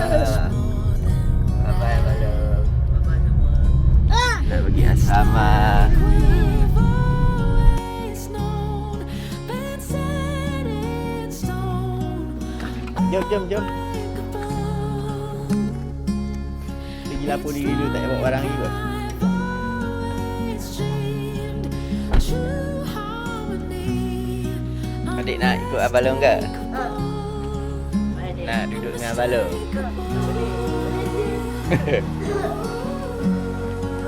Bye-bye Balong. Nak pergi asrama. Jom. Pergi lapor diri dulu, tak payah bawa barang lagi kot. Adik nak ikut Abalong ke? Nak duduk dengan Abalong?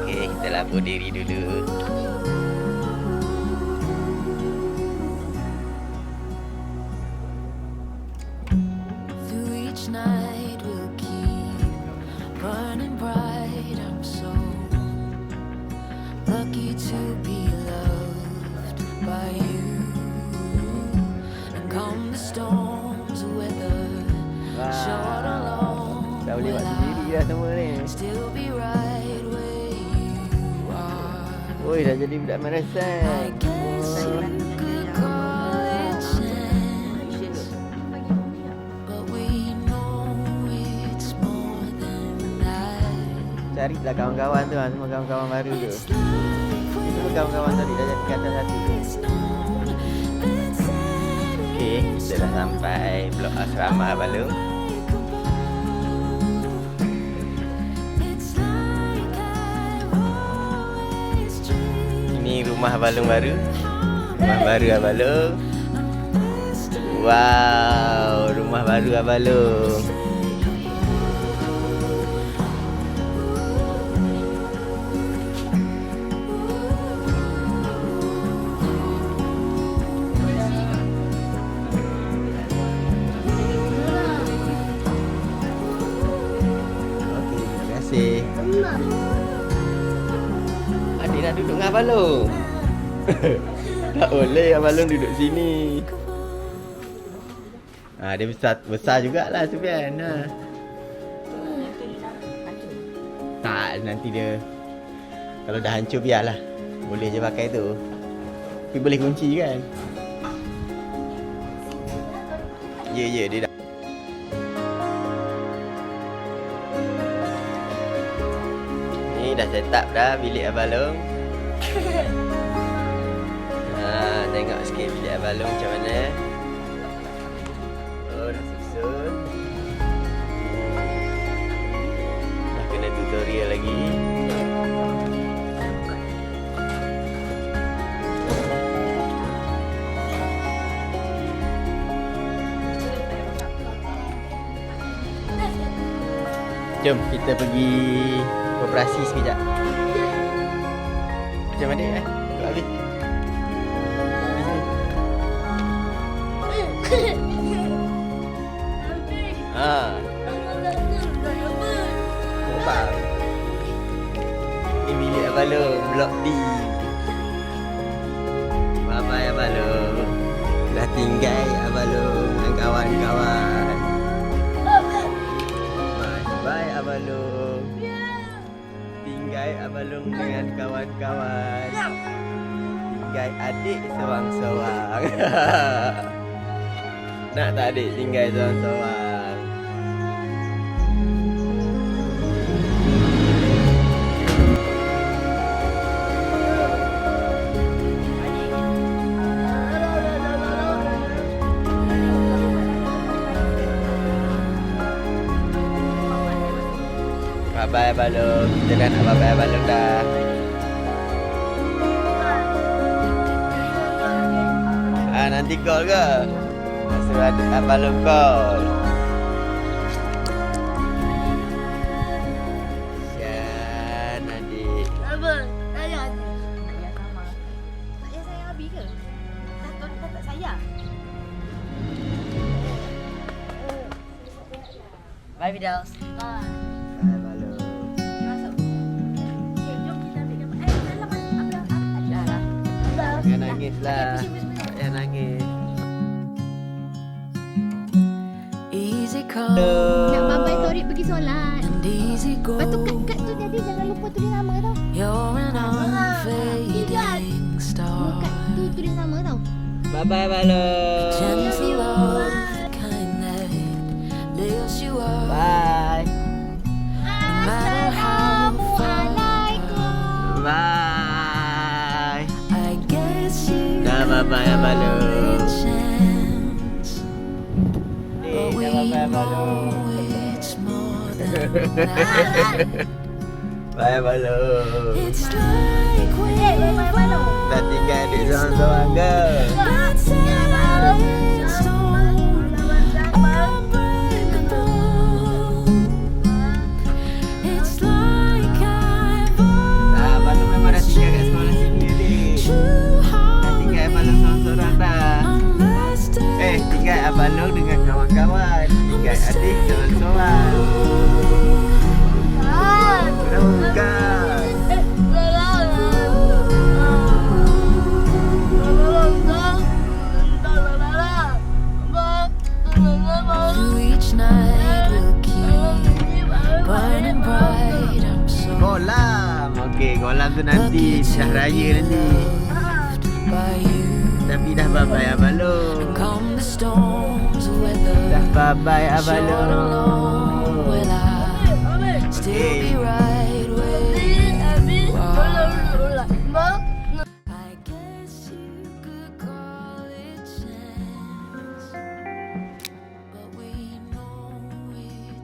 Okey, kita lapor diri dulu. Through each night we'll keep burning bright. I'm so lucky to be loved by you. And come the storms, weather short or long, Dah boleh buat sendiri dah semua ni. still be right where you are. Oi, dah jadi budak madrasah. I guess you could call it chance, but we know it's more than that. Carilah kawan-kawan tu, semua kawan-kawan baru tu. It's like Semua kawan-kawan tadi dah jadi kata satu. it's known, been said Okey, kita dah sampai blok asrama Abalong. it's like I've always dreamed. Ini rumah Abalong baru. Rumah baru Abalong. Wow, rumah baru Abalong. Okey, terima kasih. Adik nak duduk dengan Abalong. Tak boleh Abalong duduk sini. Dia besar jugalah Sufian. Tak, nanti dia kalau dah hancur biarlah. Boleh je pakai tu. Tapi boleh kunci kan? Ya, dia dah. Ni dah set up dah bilik Abalong. Tengok sikit bilik Abalong macam mana. Oh, dah susun. Dah kena tutorial lagi. Jom kita pergi operasi sekejap. Macam mana Tok Habis? Nampak? Ini bilik Abalong, blok D. Bye-bye Abalong. Dah tinggal Abalong dengan kawan-kawan. Bye Abalong. Tinggal Abalong dengan kawan-kawan. Tinggal adik seorang-seorang. Nak tak adik tinggal seorang-seorang? Bye-bye Abalong. Kita dah nak bye-bye Abalong dah. Nanti call ke? Suruh Abalong call. Sian adik. Apa? Sayang je. Tak payah sama. Tak payah sayang Abi ke? Tak sayang. Bye Fidaus. Bye. Bye Abalong. Masuk. Okay, jom kita ambil gambar. Dalam apa? Jangan nangis lah. Jangan nangis. Easy come Nak babai Torik pergi solat. and easy go. Lepas tu kad tu jadi jangan lupa tulis nama tau. You're an unfading star. Kad tu tulis nama tau. Bye-bye Abalong. Gentle love, kind that lifts you up. Bye. Abang Lu. chance, Eh, but we dah bye Abang Lu. know it's more than that. Bye Abang Lu. It's like we've Dah tinggal di seorang-seorang ke? got set in stone, unbreakable. It's like I've Abang Lu memang dah tinggal kat sekolah sini ni. true Dah tinggal Abang Lu seorang-seorang dah. heart. Tinggal Abang Lu dengan kawan-kawan. Tinggal adik seorang-seorang. Bukan. Through each night we'll keep burning bright. I'm so Kolam. Okey, kolam tu nanti dah raya nanti. loved by you. Tapi dah bye-bye Abang Lu. Come the storms, weather Dah bye-bye Abang short and Lu. long.